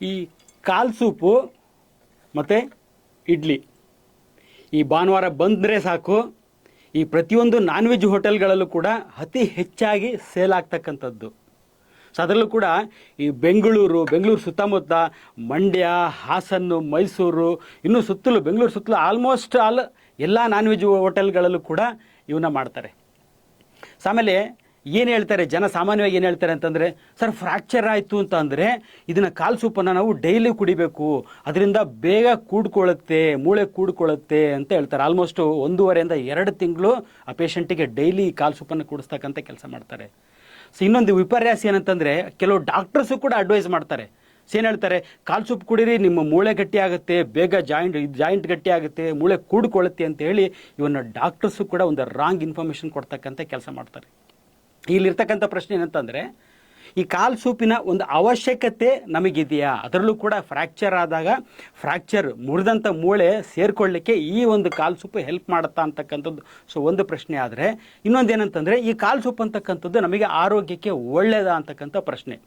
ಈ ಕಾಲ್ ಸೂಪು ಮತ್ತು ಇಡ್ಲಿ ಈ ಭಾನುವಾರ ಬಂದರೆ ಸಾಕು. ಈ ಪ್ರತಿಯೊಂದು ನಾನ್ ವೆಜ್ ಹೋಟೆಲ್ಗಳಲ್ಲೂ ಕೂಡ ಅತಿ ಹೆಚ್ಚಾಗಿ ಸೇಲ್ ಆಗ್ತಕ್ಕಂಥದ್ದು. ಸೊ ಅದರಲ್ಲೂ ಕೂಡ ಈ ಬೆಂಗಳೂರು ಸುತ್ತಮುತ್ತ, ಮಂಡ್ಯ, ಹಾಸನ್ನು, ಮೈಸೂರು, ಇನ್ನೂ ಸುತ್ತಲೂ ಬೆಂಗಳೂರು ಸುತ್ತಲೂ ಆಲ್ಮೋಸ್ಟ್ ಆಲ್ ಎಲ್ಲ ನಾನ್ ವೆಜ್ ಹೋಟೆಲ್ಗಳಲ್ಲೂ ಕೂಡ ಇವನ್ನ ಮಾಡ್ತಾರೆ. ಸೊ ಆಮೇಲೆ ಏನು ಹೇಳ್ತಾರೆ ಜನ ಸಾಮಾನ್ಯವಾಗಿ ಏನು ಹೇಳ್ತಾರೆ ಅಂತಂದರೆ, ಸರ್ ಫ್ರ್ಯಾಕ್ಚರ್ ಆಯಿತು ಅಂತ ಅಂದರೆ ಇದನ್ನು ಕಾಲು ಸೂಪನ್ನು ನಾವು ಡೈಲಿ ಕುಡಿಬೇಕು, ಅದರಿಂದ ಬೇಗ ಕೂಡ್ಕೊಳ್ಳುತ್ತೆ, ಮೂಳೆ ಕೂಡ್ಕೊಳ್ಳುತ್ತೆ ಅಂತ ಹೇಳ್ತಾರೆ. ಆಲ್ಮೋಸ್ಟು 1.5 ಇಂದ 2 ತಿಂಗಳು ಆ ಪೇಷಂಟಿಗೆ ಡೈಲಿ ಕಾಲು ಸೂಪನ್ನು ಕುಡಿಸ್ತಕ್ಕಂಥ ಕೆಲಸ ಮಾಡ್ತಾರೆ. ಸೊ ಇನ್ನೊಂದು ವಿಪರ್ಯಾಸ ಏನಂತಂದರೆ, ಕೆಲವು ಡಾಕ್ಟರ್ಸು ಕೂಡ ಅಡ್ವೈಸ್ ಮಾಡ್ತಾರೆ. ಏನು ಹೇಳ್ತಾರೆ, ಕಾಲು ಸೂಪ್ ಕುಡೀರಿ, ನಿಮ್ಮ ಮೂಳೆ ಗಟ್ಟಿ ಆಗುತ್ತೆ, ಬೇಗ ಜಾಯಿಂಟ್ ಗಟ್ಟಿ ಆಗುತ್ತೆ, ಮೂಳೆ ಕೂಡ್ಕೊಳ್ಳುತ್ತೆ ಅಂತ ಹೇಳಿ ಇವನ್ನ ಡಾಕ್ಟರ್ಸು ಕೂಡ ಒಂದು ರಾಂಗ್ ಇನ್ಫಾರ್ಮೇಷನ್ ಕೊಡ್ತಕ್ಕಂಥ ಕೆಲಸ ಮಾಡ್ತಾರೆ. ಇಲ್ಲಿರ್ತಕ್ಕಂಥ ಪ್ರಶ್ನೆ ಏನಂತಂದರೆ, ಈ ಕಾಲು ಸೂಪಿನ ಒಂದು ಅವಶ್ಯಕತೆ ನಮಗಿದೆಯಾ? ಅದರಲ್ಲೂ ಕೂಡ ಫ್ರ್ಯಾಕ್ಚರ್ ಆದಾಗ ಫ್ರ್ಯಾಕ್ಚರ್ ಮುರಿದಂಥ ಮೂಳೆ ಸೇರಿಕೊಳ್ಳಿಕ್ಕೆ ಈ ಒಂದು ಕಾಲು ಸೂಪು ಹೆಲ್ಪ್ ಮಾಡುತ್ತಾ ಅಂತಕ್ಕಂಥದ್ದು ಸೊ ಒಂದು ಪ್ರಶ್ನೆ. ಆದರೆ ಇನ್ನೊಂದು ಏನಂತಂದರೆ, ಈ ಕಾಲು ಸೂಪ್ ಅಂತಕ್ಕಂಥದ್ದು ನಮಗೆ ಆರೋಗ್ಯಕ್ಕೆ ಒಳ್ಳೆಯದಾ ಅಂತಕ್ಕಂಥ ಪ್ರಶ್ನೆ.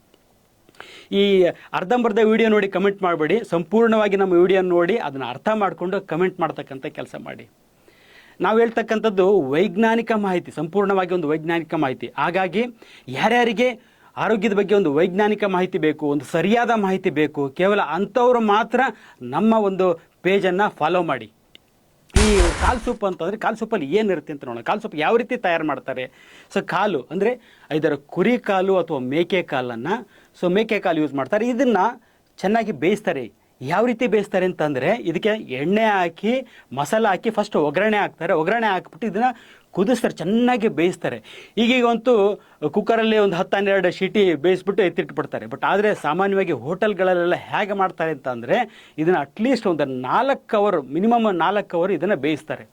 ಈ ಅರ್ಧಂಬರ್ಧ ವಿಡಿಯೋ ನೋಡಿ ಕಮೆಂಟ್ ಮಾಡಬೇಡಿ, ಸಂಪೂರ್ಣವಾಗಿ ನಮ್ಮ ವಿಡಿಯೋ ನೋಡಿ ಅದನ್ನು ಅರ್ಥ ಮಾಡಿಕೊಂಡು ಕಮೆಂಟ್ ಮಾಡ್ತಕ್ಕಂಥ ಕೆಲಸ ಮಾಡಿ. ನಾವು ಹೇಳ್ತಕ್ಕಂಥದ್ದು ವೈಜ್ಞಾನಿಕ ಮಾಹಿತಿ, ಸಂಪೂರ್ಣವಾಗಿ ಒಂದು ವೈಜ್ಞಾನಿಕ ಮಾಹಿತಿ. ಹಾಗಾಗಿ ಯಾರ್ಯಾರಿಗೆ ಆರೋಗ್ಯದ ಬಗ್ಗೆ ಒಂದು ವೈಜ್ಞಾನಿಕ ಮಾಹಿತಿ ಬೇಕು, ಒಂದು ಸರಿಯಾದ ಮಾಹಿತಿ ಬೇಕು, ಕೇವಲ ಅಂಥವ್ರು ಮಾತ್ರ ನಮ್ಮ ಒಂದು ಪೇಜನ್ನು ಫಾಲೋ ಮಾಡಿ. ಈ ಕಾಲು ಸೂಪ್ ಅಂತಂದರೆ, ಕಾಲು ಸೂಪಲ್ಲಿ ಏನಿರುತ್ತೆ ಅಂತ ನೋಡೋಣ. ಕಾಲು ಸೂಪ್ ಯಾವ ರೀತಿ ತಯಾರು ಮಾಡ್ತಾರೆ? ಸೊ ಕಾಲು ಅಂದರೆ ಇದರ ಕುರಿ ಕಾಲು ಅಥವಾ ಮೇಕೆ ಕಾಲನ್ನು, ಸೊ ಮೇಕೆ ಕಾಲು ಯೂಸ್ ಮಾಡ್ತಾರೆ. ಇದನ್ನು ಚೆನ್ನಾಗಿ ಬೇಯಿಸ್ತಾರೆ. ಯಾವ ರೀತಿ ಬೇಯಿಸ್ತಾರೆ ಅಂತಂದರೆ, ಇದಕ್ಕೆ ಎಣ್ಣೆ ಹಾಕಿ ಮಸಾಲ ಹಾಕಿ ಫಸ್ಟ್ ಒಗ್ಗರಣೆ ಹಾಕ್ತಾರೆ. ಒಗ್ಗರಣೆ ಹಾಕ್ಬಿಟ್ಟು ಇದನ್ನು ಕುದಿಸ್ತಾರೆ, ಚೆನ್ನಾಗಿ ಬೇಯಿಸ್ತಾರೆ. ಈಗಂತೂ ಕುಕ್ಕರಲ್ಲಿ ಒಂದು 10-12 ಶೀಟಿ ಬೇಯಿಸ್ಬಿಟ್ಟು ಎತ್ತಿಟ್ಬಿಡ್ತಾರೆ. ಬಟ್ ಆದರೆ ಸಾಮಾನ್ಯವಾಗಿ ಹೋಟೆಲ್ಗಳಲ್ಲೆಲ್ಲ ಹೇಗೆ ಮಾಡ್ತಾರೆ ಅಂತಂದರೆ, ಇದನ್ನು ಅಟ್ಲೀಸ್ಟ್ ಒಂದು 4 ಅವರ್, ಮಿನಿಮಮ್ 4 ಅವರ್ ಇದನ್ನು ಬೇಯಿಸ್ತಾರೆ.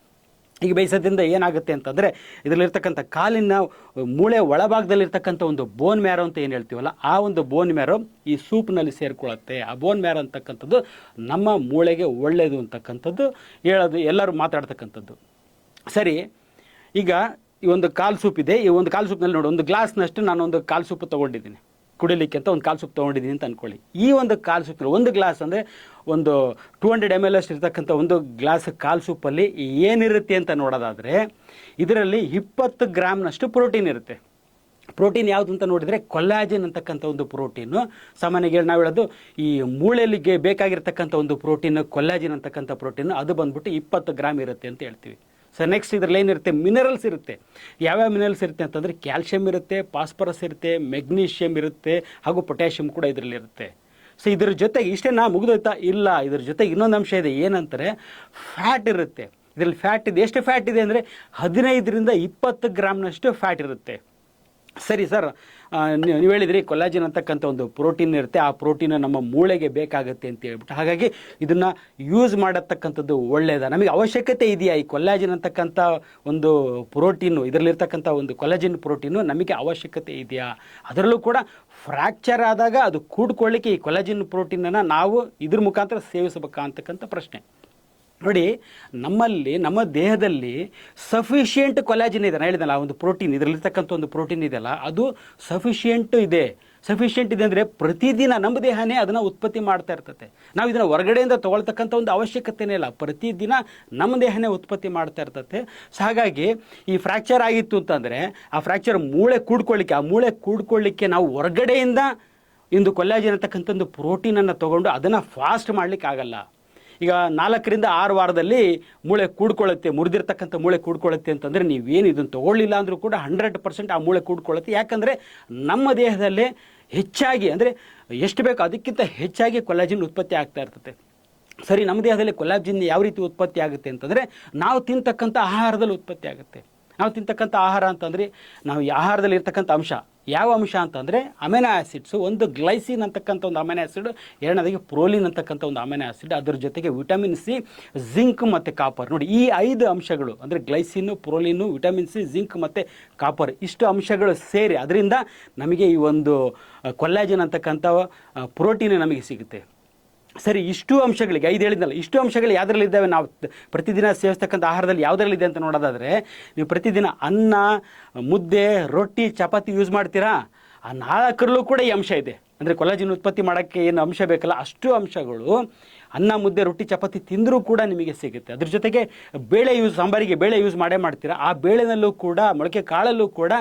ಈಗ ಬೇಯಿಸೋದ್ರಿಂದ ಏನಾಗುತ್ತೆ ಅಂತಂದರೆ, ಇದರಲ್ಲಿರ್ತಕ್ಕಂಥ ಕಾಲಿನ ಮೂಳೆ ಒಳಭಾಗದಲ್ಲಿರ್ತಕ್ಕಂಥ ಒಂದು ಬೋನ್ ಮ್ಯಾರೋ ಅಂತ ಏನು ಹೇಳ್ತೀವಲ್ಲ, ಆ ಒಂದು ಬೋನ್ ಮ್ಯಾರೋ ಈ ಸೂಪ್ನಲ್ಲಿ ಸೇರಿಕೊಳ್ಳುತ್ತೆ. ಆ ಬೋನ್ ಮ್ಯಾರೋ ಅಂತಕ್ಕಂಥದ್ದು ನಮ್ಮ ಮೂಳೆಗೆ ಒಳ್ಳೆಯದು ಅಂತಕ್ಕಂಥದ್ದು ಹೇಳೋದು ಎಲ್ಲರೂ ಮಾತಾಡ್ತಕ್ಕಂಥದ್ದು. ಸರಿ, ಈಗ ಈ ಒಂದು ಕಾಲು ಸೂಪ್ ಇದೆ. ಈ ಒಂದು ಕಾಲು ಸೂಪ್ನಲ್ಲಿ ನೋಡಿ, ಒಂದು ಗ್ಲಾಸ್ನಷ್ಟು ನಾನು ಒಂದು ಕಾಲು ಸೂಪ್ ತೊಗೊಂಡಿದ್ದೀನಿ ಕುಡಿಲಿಕ್ಕೆ ಅಂತ, ಒಂದು ಕಾಲು ಸೂಪ್ ತೊಗೊಂಡಿದ್ದೀನಿ ಅಂತ ಅಂದ್ಕೊಳ್ಳಿ. ಈ ಒಂದು ಕಾಲು ಸೂಪ್ನಲ್ಲಿ ಒಂದು ಗ್ಲಾಸ್ ಅಂದರೆ ಒಂದು 200 ml ಅಷ್ಟು ಇರ್ತಕ್ಕಂಥ ಒಂದು ಗ್ಲಾಸ್ ಕಾಲು ಸೂಪಲ್ಲಿ ಏನಿರುತ್ತೆ ಅಂತ ನೋಡೋದಾದರೆ, ಇದರಲ್ಲಿ 20 ಗ್ರಾಮ್ನಷ್ಟು ಪ್ರೋಟೀನ್ ಇರುತ್ತೆ. ಪ್ರೋಟೀನ್ ಯಾವುದು ಅಂತ ನೋಡಿದರೆ ಕೊಲ್ಲಾಜನ್ ಅಂತಕ್ಕಂಥ ಒಂದು ಪ್ರೋಟೀನು. ಸಾಮಾನ್ಯವಾಗಿ ನಾವು ಹೇಳೋದು ಈ ಮೂಳೆಯಲ್ಲಿಗೆ ಬೇಕಾಗಿರ್ತಕ್ಕಂಥ ಒಂದು ಪ್ರೋಟೀನು ಕೊಲ್ಲಾಜನ್ ಅಂತಕ್ಕಂಥ ಪ್ರೋಟೀನು, ಅದು ಬಂದ್ಬಿಟ್ಟು 20 ಗ್ರಾಮ್ ಇರುತ್ತೆ ಅಂತ ಹೇಳ್ತೀವಿ. ಸೊ ನೆಕ್ಸ್ಟ್ ಇದರಲ್ಲಿ ಏನಿರುತ್ತೆ, ಮಿನರಲ್ಸ್ ಇರುತ್ತೆ. ಯಾವ್ಯಾವ ಮಿನರಲ್ಸ್ ಇರುತ್ತೆ ಅಂತಂದರೆ, ಕ್ಯಾಲ್ಶಿಯಮ್ ಇರುತ್ತೆ, ಫಾಸ್ಫರಸ್ ಇರುತ್ತೆ, ಮೆಗ್ನೀಷಿಯಮ್ ಇರುತ್ತೆ, ಹಾಗೂ ಪೊಟ್ಯಾಷಿಯಮ್ ಕೂಡ ಇದರಲ್ಲಿರುತ್ತೆ. ಸೊ ಇದ್ರ ಜೊತೆಗೆ ಇಷ್ಟೇನಾ ಮುಗಿದೋಯ್ತಾ? ಇಲ್ಲ, ಇದ್ರ ಜೊತೆಗೆ ಇನ್ನೊಂದು ಅಂಶ ಇದೆ. ಏನಂತಾರೆ, ಫ್ಯಾಟ್ ಇರುತ್ತೆ. ಇದರಲ್ಲಿ ಫ್ಯಾಟ್ ಇದೆ. ಎಷ್ಟು ಫ್ಯಾಟ್ ಇದೆ ಅಂದರೆ 15 to 20 ಗ್ರಾಮ್ನಷ್ಟು ಫ್ಯಾಟ್ ಇರುತ್ತೆ. ಸರಿ ಸರ್, ನೀವು ಹೇಳಿದ್ರಿ ಕೊಲ್ಲಾಜನ್ ಅಂತಕ್ಕಂಥ ಒಂದು ಪ್ರೋಟೀನ್ ಇರುತ್ತೆ, ಆ ಪ್ರೋಟೀನ್ ನಮ್ಮ ಮೂಳೆಗೆ ಬೇಕಾಗುತ್ತೆ ಅಂತ ಹೇಳ್ಬಿಟ್ಟು. ಹಾಗಾಗಿ ಇದನ್ನು ಯೂಸ್ ಮಾಡತಕ್ಕಂಥದ್ದು ಒಳ್ಳೆಯದ? ನಮಗೆ ಅವಶ್ಯಕತೆ ಇದೆಯಾ ಈ ಕೊಲ್ಲಾಜನ್ ಅಂತಕ್ಕಂಥ ಒಂದು ಪ್ರೋಟೀನು? ಇದರಲ್ಲಿರ್ತಕ್ಕಂಥ ಒಂದು ಕೊಲ್ಲಾಜನ್ ಪ್ರೋಟೀನು ನಮಗೆ ಅವಶ್ಯಕತೆ ಇದೆಯಾ? ಅದರಲ್ಲೂ ಕೂಡ ಫ್ರ್ಯಾಕ್ಚರ್ ಆದಾಗ ಅದು ಕೂಡ್ಕೊಳ್ಳಿಕ್ಕೆ ಈ ಕೊಲ್ಲಾಜನ್ ಪ್ರೋಟೀನನ್ನು ನಾವು ಇದ್ರ ಮುಖಾಂತರ ಸೇವಿಸಬೇಕಾ ಅಂತಕ್ಕಂಥ ಪ್ರಶ್ನೆ. ನೋಡಿ, ನಮ್ಮ ದೇಹದಲ್ಲಿ ಸಫಿಷಿಯೆಂಟ್ ಕೊಲ್ಲಾಜನ್ ಇದೆ. ನಾನು ಹೇಳಿದಲ್ಲ, ಆ ಒಂದು ಪ್ರೋಟೀನ್, ಇದರಲ್ಲಿರ್ತಕ್ಕಂಥ ಒಂದು ಪ್ರೋಟೀನ್ ಇದೆಯಲ್ಲ, ಅದು ಸಫಿಷಿಯೆಂಟ್ ಇದೆ. ಸಫಿಷಿಯೆಂಟ್ ಇದೆ ಅಂದರೆ ಪ್ರತಿದಿನ ನಮ್ಮ ದೇಹನೇ ಅದನ್ನು ಉತ್ಪತ್ತಿ ಮಾಡ್ತಾ ಇರ್ತದೆ. ನಾವು ಇದನ್ನು ಹೊರಗಡೆಯಿಂದ ತೊಗೊಳ್ತಕ್ಕಂಥ ಒಂದು ಅವಶ್ಯಕತೆನೇ ಇಲ್ಲ, ಪ್ರತಿದಿನ ನಮ್ಮ ದೇಹನೇ ಉತ್ಪತ್ತಿ ಮಾಡ್ತಾ ಇರ್ತದೆ. ಸೊ ಹಾಗಾಗಿ ಈ ಫ್ರ್ಯಾಕ್ಚರ್ ಆಗಿತ್ತು ಅಂತಂದರೆ, ಆ ಫ್ರ್ಯಾಕ್ಚರ್ ಮೂಳೆ ಕೂಡ್ಕೊಳ್ಳಿಕ್ಕೆ ನಾವು ಹೊರಗಡೆಯಿಂದ ಇಂದು ಕೊಲ್ಲಾಜನ್ ಅಂತಕ್ಕಂಥ ಒಂದು ಪ್ರೋಟೀನನ್ನು ತೊಗೊಂಡು ಅದನ್ನು ಫಾಸ್ಟ್ ಮಾಡಲಿಕ್ಕೆ ಆಗಲ್ಲ. ಈಗ 4 ರಿಂದ 6 ವಾರದಲ್ಲಿ ಮೂಳೆ ಕೂಡ್ಕೊಳ್ಳುತ್ತೆ, ಮುರಿದಿರ್ತಕ್ಕಂಥ ಮೂಳೆ ಕೂಡ್ಕೊಳ್ಳುತ್ತೆ ಅಂತಂದರೆ, ನೀವೇನು ಇದನ್ನು ತೊಗೊಳ್ಳಿಲ್ಲ ಅಂದರೂ ಕೂಡ 100% ಆ ಮೂಳೆ ಕೂಡ್ಕೊಳ್ಳುತ್ತೆ. ಯಾಕಂದರೆ ನಮ್ಮ ದೇಹದಲ್ಲೇ ಹೆಚ್ಚಾಗಿ, ಅಂದರೆ ಎಷ್ಟು ಬೇಕೋ ಅದಕ್ಕಿಂತ ಹೆಚ್ಚಾಗಿ ಕೊಲ್ಲಾಜಿನ್ ಉತ್ಪತ್ತಿ ಆಗ್ತಾ ಇರ್ತದೆ. ಸರಿ, ನಮ್ಮ ದೇಹದಲ್ಲಿ ಕೊಲ್ಲಾಜಿನ್ ಯಾವ ರೀತಿ ಉತ್ಪತ್ತಿ ಆಗುತ್ತೆ ಅಂತಂದರೆ, ನಾವು ತಿಂತಕ್ಕಂಥ ಆಹಾರದಲ್ಲಿ ಉತ್ಪತ್ತಿ ಆಗುತ್ತೆ. ನಾವು ತಿಂತಕ್ಕಂಥ ಆಹಾರ ಅಂತಂದರೆ, ನಾವು ಈ ಆಹಾರದಲ್ಲಿ ಇರ್ತಕ್ಕಂಥ ಅಂಶ ಯಾವ ಅಂಶ ಅಂತಂದರೆ ಅಮೆನೋ ಆ್ಯಸಿಡ್ಸು. ಒಂದು ಗ್ಲೈಸಿನ್ ಅಂತಕ್ಕಂಥ ಒಂದು ಅಮೆನೋ ಆ್ಯಸಿಡ್, ಎರಡನೇದಾಗಿ ಪ್ರೋಲಿನ್ ಅಂತಕ್ಕಂಥ ಒಂದು ಅಮೆನೋ ಆ್ಯಸಿಡ್, ಅದರ ಜೊತೆಗೆ ವಿಟಮಿನ್ ಸಿ, ಜಿಂಕ್ ಮತ್ತು ಕಾಪರ್. ನೋಡಿ, ಈ 5 ಅಂಶಗಳು ಅಂದರೆ ಗ್ಲೈಸಿನ್ನು, ಪ್ರೋಲಿನ್ನು, ವಿಟಮಿನ್ ಸಿ, ಜಿಂಕ್ ಮತ್ತು ಕಾಪರ್, ಇಷ್ಟು ಅಂಶಗಳು ಸೇರಿ ಅದರಿಂದ ನಮಗೆ ಈ ಒಂದು ಕೊಲ್ಲಾಜನ್ ಅಂತಕ್ಕಂಥ ಪ್ರೋಟೀನ್ ನಮಗೆ ಸಿಗುತ್ತೆ. ಸರಿ, ಇಷ್ಟು ಅಂಶಗಳಿಗೆ 5 ಹೇಳಿದ್ನಲ್ಲ, ಇಷ್ಟು ಅಂಶಗಳು ಯಾವುದರಲ್ಲಿದ್ದಾವೆ? ನಾವು ಪ್ರತಿದಿನ ಸೇವಿಸ್ತಕ್ಕಂಥ ಆಹಾರದಲ್ಲಿ ಯಾವುದರಲ್ಲಿದೆ ಅಂತ ನೋಡೋದಾದರೆ, ನೀವು ಪ್ರತಿದಿನ ಅನ್ನ, ಮುದ್ದೆ, ರೊಟ್ಟಿ, ಚಪಾತಿ ಯೂಸ್ ಮಾಡ್ತೀರಾ? ಆ 4ರಲ್ಲೂ ಕೂಡ ಈ ಅಂಶ ಇದೆ. ಅಂದರೆ ಕೊಲಾಜಿನ್ ಉತ್ಪತ್ತಿ ಮಾಡೋಕ್ಕೆ ಏನು ಅಂಶ ಬೇಕಲ್ಲ ಅಷ್ಟು ಅಂಶಗಳು ಅನ್ನ ಮುದ್ದೆ ರೊಟ್ಟಿ ಚಪಾತಿ ತಿಂದರೂ ಕೂಡ ನಿಮಗೆ ಸಿಗುತ್ತೆ. ಅದ್ರ ಜೊತೆಗೆ ಬೇಳೆ ಸಾಂಬಾರಿಗೆ ಬೇಳೆ ಯೂಸ್ ಮಾಡೇ ಮಾಡ್ತೀರಾ, ಆ ಬೇಳೆನಲ್ಲೂ ಕೂಡ ಮೊಳಕೆ ಕಾಳಲ್ಲೂ ಕೂಡ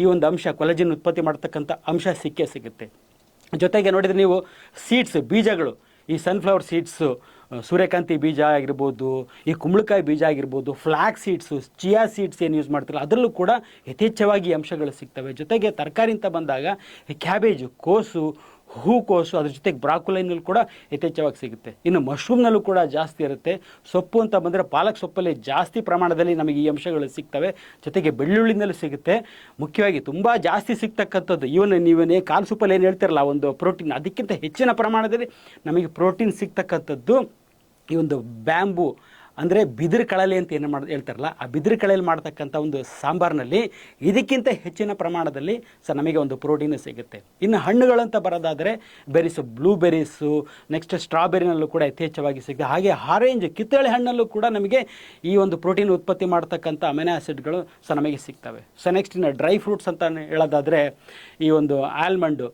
ಈ ಒಂದು ಅಂಶ ಕೊಲಾಜಿನ್ ಉತ್ಪತ್ತಿ ಮಾಡ್ತಕ್ಕಂಥ ಅಂಶ ಸಿಕ್ಕೇ ಸಿಗುತ್ತೆ. ಜೊತೆಗೆ ನೋಡಿದರೆ ನೀವು ಸೀಡ್ಸ್ ಬೀಜಗಳು, ಈ ಸನ್ಫ್ಲವರ್ ಸೀಡ್ಸು, ಸೂರ್ಯಕಾಂತಿ ಬೀಜ ಆಗಿರ್ಬೋದು, ಈ ಕುಂಬಳಕಾಯಿ ಬೀಜ ಆಗಿರ್ಬೋದು, ಫ್ಲ್ಯಾಕ್ ಸೀಡ್ಸು, ಚಿಯಾ ಸೀಡ್ಸ್ ಏನು ಯೂಸ್ ಮಾಡ್ತಾರಲ್ಲ ಅದರಲ್ಲೂ ಕೂಡ ಯಥೇಚ್ಛವಾಗಿ ಅಂಶಗಳು ಸಿಗ್ತವೆ. ಜೊತೆಗೆ ತರಕಾರಿ ಅಂತ ಬಂದಾಗ ಕ್ಯಾಬೇಜು, ಕೋಸು, ಹೂಕೋಸು, ಅದ್ರ ಜೊತೆಗೆ ಬ್ರಾಕೊಲಿನಲ್ಲೂ ಕೂಡ ಯಥೇಚ್ಛವಾಗಿ ಸಿಗುತ್ತೆ. ಇನ್ನು ಮಶ್ರೂಮ್ನಲ್ಲೂ ಕೂಡ ಜಾಸ್ತಿ ಇರುತ್ತೆ. ಸೊಪ್ಪು ಅಂತ ಬಂದರೆ ಪಾಲಕ್ ಸೊಪ್ಪಲ್ಲಿ ಜಾಸ್ತಿ ಪ್ರಮಾಣದಲ್ಲಿ ನಮಗೆ ಈ ಅಂಶಗಳು ಸಿಗ್ತವೆ. ಜೊತೆಗೆ ಬೆಳ್ಳುಳ್ಳಿನಲ್ಲೂ ಸಿಗುತ್ತೆ. ಮುಖ್ಯವಾಗಿ ತುಂಬ ಜಾಸ್ತಿ ಸಿಗ್ತಕ್ಕಂಥದ್ದು ನೀವೇ ಕಾಲು ಸೊಪ್ಪಲ್ಲಿ ಏನು ಹೇಳ್ತಿರಲ್ಲ ಒಂದು ಪ್ರೋಟೀನ್, ಅದಕ್ಕಿಂತ ಹೆಚ್ಚಿನ ಪ್ರಮಾಣದಲ್ಲಿ ನಮಗೆ ಪ್ರೋಟೀನ್ ಸಿಗ್ತಕ್ಕಂಥದ್ದು ಈ ಒಂದು ಬ್ಯಾಂಬೂ ಅಂದರೆ ಬಿದಿರು ಕಳಲೆ ಅಂತ ಏನು ಹೇಳ್ತಾರಲ್ಲ, ಆ ಬಿದಿರು ಕಳೆಯಲ್ಲಿ ಮಾಡ್ತಕ್ಕಂಥ ಒಂದು ಸಾಂಬಾರಿನಲ್ಲಿ ಇದಕ್ಕಿಂತ ಹೆಚ್ಚಿನ ಪ್ರಮಾಣದಲ್ಲಿ ನಮಗೆ ಒಂದು ಪ್ರೋಟೀನು ಸಿಗುತ್ತೆ. ಇನ್ನು ಹಣ್ಣುಗಳಂತ ಬರೋದಾದರೆ ಬೆರೀಸು, ಬ್ಲೂಬೆರೀಸು, ನೆಕ್ಸ್ಟ್ ಸ್ಟ್ರಾಬೆರಿನಲ್ಲೂ ಕೂಡ ಯಥೇಚ್ಛವಾಗಿ ಸಿಗುತ್ತೆ. ಹಾಗೆ ಆರೆಂಜ್, ಕಿತ್ತಳೆ ಹಣ್ಣಲ್ಲೂ ಕೂಡ ನಮಗೆ ಈ ಒಂದು ಪ್ರೋಟೀನ್ ಉತ್ಪತ್ತಿ ಮಾಡ್ತಕ್ಕಂಥ ಅಮಿನೋ ಆ್ಯಸಿಡ್ಗಳು ನಮಗೆ ಸಿಗ್ತವೆ. ನೆಕ್ಸ್ಟ್ ಇನ್ನು ಡ್ರೈ ಫ್ರೂಟ್ಸ್ ಅಂತ ಹೇಳೋದಾದರೆ ಈ ಒಂದು ಆಲ್ಮಂಡು,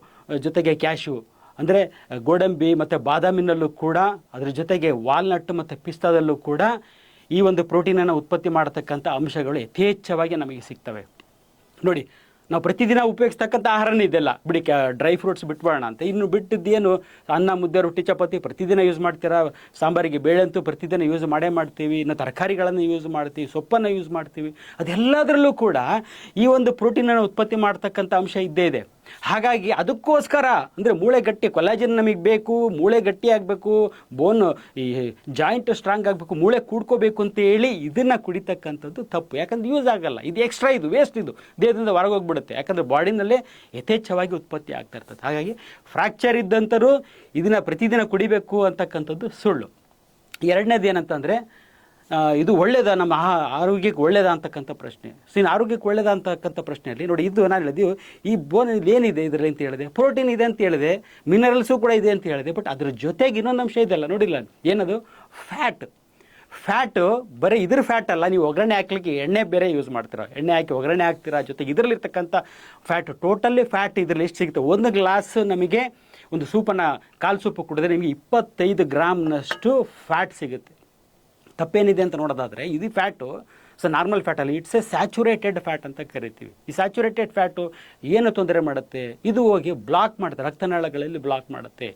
ಜೊತೆಗೆ ಕ್ಯಾಶ್ಯೂ ಅಂದರೆ ಗೋಡಂಬಿ ಮತ್ತು ಬಾದಾಮಿನಲ್ಲೂ ಕೂಡ, ಅದರ ಜೊತೆಗೆ ವಾಲ್ನಟ್ ಮತ್ತು ಪಿಸ್ತಾದಲ್ಲೂ ಕೂಡ ಈ ಒಂದು ಪ್ರೋಟೀನನ್ನು ಉತ್ಪತ್ತಿ ಮಾಡತಕ್ಕಂಥ ಅಂಶಗಳು ಯಥೇಚ್ಛವಾಗಿ ನಮಗೆ ಸಿಗ್ತವೆ. ನೋಡಿ, ನಾವು ಪ್ರತಿದಿನ ಉಪಯೋಗಿಸ್ತಕ್ಕಂಥ ಆಹಾರನೇ ಇದೆಲ್ಲ ಬಿಡಿ, ಡ್ರೈ ಫ್ರೂಟ್ಸ್ ಬಿಟ್ಬೋಣ ಅಂತ. ಇನ್ನು ಬಿಟ್ಟಿದ್ದೇನು ಅನ್ನ ಮುದ್ದೆ ರೊಟ್ಟಿ ಚಪಾತಿ ಪ್ರತಿದಿನ ಯೂಸ್ ಮಾಡ್ತೀರಾ, ಸಾಂಬಾರಿಗೆ ಬೇಳೆ ಅಂತೂ ಪ್ರತಿದಿನ ಯೂಸ್ ಮಾಡೇ ಮಾಡ್ತೀವಿ, ಇನ್ನು ತರಕಾರಿಗಳನ್ನು ಯೂಸ್ ಮಾಡ್ತೀವಿ, ಸೊಪ್ಪನ್ನು ಯೂಸ್ ಮಾಡ್ತೀವಿ. ಅದೆಲ್ಲದರಲ್ಲೂ ಕೂಡ ಈ ಒಂದು ಪ್ರೋಟೀನನ್ನು ಉತ್ಪತ್ತಿ ಮಾಡ್ತಕ್ಕಂಥ ಅಂಶ ಇದ್ದೇ ಇದೆ. ಹಾಗಾಗಿ ಅದಕ್ಕೋಸ್ಕರ ಅಂದರೆ ಮೂಳೆ ಗಟ್ಟಿ, ಕೊಲಾಜಿನ್ ನಮಗೆ ಬೇಕು, ಮೂಳೆ ಗಟ್ಟಿ ಆಗಬೇಕು, ಬೋನ್ ಈ ಜಾಯಿಂಟ್ ಸ್ಟ್ರಾಂಗ್ ಆಗಬೇಕು, ಮೂಳೆ ಕೂಡ್ಕೋಬೇಕು ಅಂತ ಹೇಳಿ ಇದನ್ನು ಕುಡಿತಕ್ಕಂಥದ್ದು ತಪ್ಪು. ಯಾಕಂದ್ರೆ ಯೂಸ್ ಆಗಲ್ಲ, ಇದು ಎಕ್ಸ್ಟ್ರಾ, ಇದು ವೇಸ್ಟ್, ಇದು ದೇಹದಿಂದ ಹೊರಗೆ ಹೋಗ್ಬಿಡುತ್ತೆ. ಯಾಕಂದರೆ ಬಾಡಿನಲ್ಲೇ ಯಥೇಚ್ಛವಾಗಿ ಉತ್ಪತ್ತಿ ಆಗ್ತಾ ಇರ್ತದೆ. ಹಾಗಾಗಿ ಫ್ರ್ಯಾಕ್ಚರ್ ಇದ್ದಂಥರು ಇದನ್ನು ಪ್ರತಿದಿನ ಕುಡಿಬೇಕು ಅಂತಕ್ಕಂಥದ್ದು ಸುಳ್ಳು. ಎರಡನೇದು ಏನಂತಂದರೆ ಇದು ಒಳ್ಳೆಯದಾ, ನಮ್ಮ ಆರೋಗ್ಯಕ್ಕೆ ಒಳ್ಳೆಯದಾ ಅಂತಕ್ಕಂಥ ಪ್ರಶ್ನೆ. ಆರೋಗ್ಯಕ್ಕೆ ಒಳ್ಳೆಯದಾ ಅಂತಕ್ಕಂಥ ಪ್ರಶ್ನೆಯಲ್ಲಿ ನೋಡಿ, ಇದು ನಾನು ಹೇಳಿದೆವು ಈ ಬೋನ್ ಏನಿದೆ ಇದರಲ್ಲಿ ಅಂತ ಹೇಳಿದೆ, ಪ್ರೋಟೀನ್ ಇದೆ ಅಂತ ಹೇಳಿದೆ, ಮಿನರಲ್ಸು ಕೂಡ ಇದೆ ಅಂತ ಹೇಳಿದೆ. ಬಟ್ ಅದ್ರ ಜೊತೆಗೆ ಇನ್ನೊಂದು ಅಂಶ ಇದೆಲ್ಲ ನೋಡಿಲ್ಲ, ಏನದು ಫ್ಯಾಟು ಬರೀ ಇದ್ರ ಫ್ಯಾಟ್ ಅಲ್ಲ, ನೀವು ಒಗ್ಗರಣೆ ಹಾಕ್ಲಿಕ್ಕೆ ಎಣ್ಣೆ ಬೇರೆ ಯೂಸ್ ಮಾಡ್ತೀರಾ, ಎಣ್ಣೆ ಹಾಕಿ ಒಗ್ಗರಣೆ ಹಾಕ್ತೀರಾ, ಜೊತೆಗೆ ಇದರಲ್ಲಿರ್ತಕ್ಕಂಥ ಫ್ಯಾಟು ಟೋಟಲಿ ಫ್ಯಾಟ್ ಇದರಲ್ಲಿ ಎಷ್ಟು ಸಿಗುತ್ತೆ, ಒಂದು ಗ್ಲಾಸ್ ನಮಗೆ ಒಂದು ಸೂಪನ್ನು ಕಾಲು ಸೂಪು ಕುಡಿದ್ರೆ ನಿಮಗೆ 25 ಗ್ರಾಮ್ನಷ್ಟು ಫ್ಯಾಟ್ ಸಿಗುತ್ತೆ. ತಪ್ಪೇನಿದೆ ಅಂತ ನೋಡೋದಾದರೆ ಇದು ಫ್ಯಾಟು ನಾರ್ಮಲ್ ಫ್ಯಾಟ್ ಅಲ್ಲ, ಇಟ್ಸ್ ಎ ಸ್ಯಾಚುರೇಟೆಡ್ ಫ್ಯಾಟ್ ಅಂತ ಕರಿತೀವಿ. ಈ ಸ್ಯಾಚುರೇಟೆಡ್ ಫ್ಯಾಟು ಏನು ತೊಂದರೆ ಮಾಡುತ್ತೆ, ಇದು ಹೋಗಿ ಬ್ಲಾಕ್ ಮಾಡುತ್ತೆ, ರಕ್ತನಾಳಗಳಲ್ಲಿ ಬ್ಲಾಕ್ ಮಾಡುತ್ತೆ.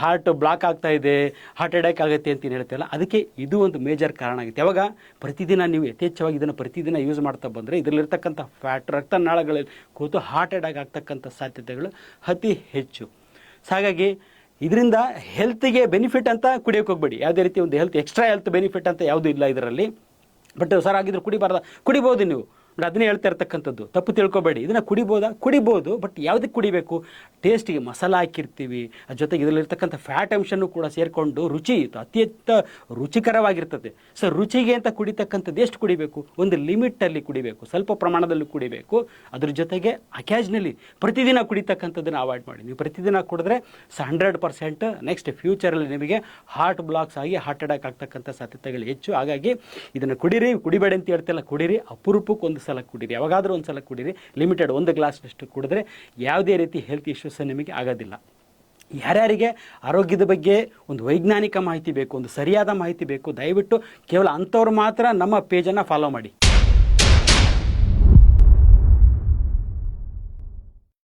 ಹಾರ್ಟ್ ಬ್ಲಾಕ್ ಆಗ್ತಾ ಇದೆ, ಹಾರ್ಟ್ ಅಟ್ಯಾಕ್ ಆಗುತ್ತೆ ಅಂತ ಏನು ಹೇಳ್ತೀವಲ್ಲ, ಅದಕ್ಕೆ ಇದು ಒಂದು ಮೇಜರ್ ಕಾರಣ ಆಗುತ್ತೆ. ಯಾವಾಗ ಪ್ರತಿದಿನ ನೀವು ಯಥೇಚ್ಛವಾಗಿ ಇದನ್ನು ಪ್ರತಿದಿನ ಯೂಸ್ ಮಾಡ್ತಾ ಬಂದರೆ ಇದರಲ್ಲಿರ್ತಕ್ಕಂಥ ಫ್ಯಾಟ್ ರಕ್ತನಾಳಗಳಲ್ಲಿ ಕೂತು ಹಾರ್ಟ್ ಅಟ್ಯಾಕ್ ಆಗ್ತಕ್ಕಂಥ ಸಾಧ್ಯತೆಗಳು ಅತಿ ಹೆಚ್ಚು. ಹಾಗಾಗಿ ಇದರಿಂದ ಹೆಲ್ತಿಗೆ ಬೆನಿಫಿಟ್ ಅಂತ ಕುಡಿಯೋಕೆ ಹೋಗ್ಬೇಡಿ. ಯಾವುದೇ ರೀತಿ ಒಂದು ಎಕ್ಸ್ಟ್ರಾ ಹೆಲ್ತ್ ಬೆನಿಫಿಟ್ ಅಂತ ಯಾವುದೂ ಇಲ್ಲ ಇದರಲ್ಲಿ. ಬಟ್ ಸರ್ ಆಗಿದ್ರೆ ಕುಡಿಬೋದು ನೀವು, ಅದನ್ನೇ ಹೇಳ್ತಾ ಇರ್ತಕ್ಕಂಥದ್ದು, ತಪ್ಪು ತಿಳ್ಕೊಬೇಡಿ. ಇದನ್ನು ಕುಡಿಬೋದು, ಬಟ್ ಯಾವುದಕ್ಕೆ ಕುಡಿಬೇಕು, ಟೇಸ್ಟಿಗೆ ಮಸಾಲ ಹಾಕಿರ್ತೀವಿ, ಅದ್ರ ಜೊತೆಗೆ ಇದರಲ್ಲಿರ್ತಕ್ಕಂಥ ಫ್ಯಾಟ್ ಅಂಶನೂ ಕೂಡ ಸೇರಿಕೊಂಡು ಅತ್ಯಂತ ರುಚಿಕರವಾಗಿರ್ತದೆ. ರುಚಿಗೆ ಅಂತ ಕುಡಿತಕ್ಕಂಥದ್ದು ಎಷ್ಟು ಕುಡಿಬೇಕು, ಒಂದು ಲಿಮಿಟಲ್ಲಿ ಕುಡಿಬೇಕು, ಸ್ವಲ್ಪ ಪ್ರಮಾಣದಲ್ಲಿ ಕುಡಿಬೇಕು. ಅದ್ರ ಜೊತೆಗೆ ಅಕ್ಯಾಜ್ನಲಿ ಪ್ರತಿದಿನ ಕುಡಿತಕ್ಕಂಥದ್ದನ್ನು ಅವಾಯ್ಡ್ ಮಾಡಿ. ನೀವು ಪ್ರತಿದಿನ ಕುಡಿದ್ರೆ 100% ನೆಕ್ಸ್ಟ್ ಫ್ಯೂಚರಲ್ಲಿ ನಿಮಗೆ ಹಾರ್ಟ್ ಬ್ಲಾಕ್ಸ್ ಆಗಿ ಹಾರ್ಟ್ ಅಟ್ಯಾಕ್ ಆಗ್ತಕ್ಕಂಥ ಸಾಧ್ಯತೆಗಳು ಹೆಚ್ಚು. ಹಾಗಾಗಿ ಇದನ್ನು ಕುಡಿಬೇಡಿ ಅಂತ ಹೇಳ್ತಿಲ್ಲ, ಕುಡೀರಿ, ಅಪರೂಪಕ್ಕೆ ಒಂದು ಸಲ ಕುಡೀರಿ, ಯಾವಾಗಾದರೂ ಒಂದು ಸಲ ಕುಡೀರಿ, ಲಿಮಿಟೆಡ್ ಒಂದು ಗ್ಲಾಸ್ನಷ್ಟು ಕುಡಿದ್ರೆ ಯಾವುದೇ ರೀತಿ ಹೆಲ್ತ್ ಇಶ್ಯೂಸ್ ನಿಮಗೆ ಆಗೋದಿಲ್ಲ. ಯಾರ್ಯಾರಿಗೆ ಆರೋಗ್ಯದ ಬಗ್ಗೆ ಒಂದು ವೈಜ್ಞಾನಿಕ ಮಾಹಿತಿ ಬೇಕು, ಒಂದು ಸರಿಯಾದ ಮಾಹಿತಿ ಬೇಕು, ದಯವಿಟ್ಟು ಕೇವಲ ಅಂಥವ್ರು ಮಾತ್ರ ನಮ್ಮ ಪೇಜನ್ನು ಫಾಲೋ ಮಾಡಿ.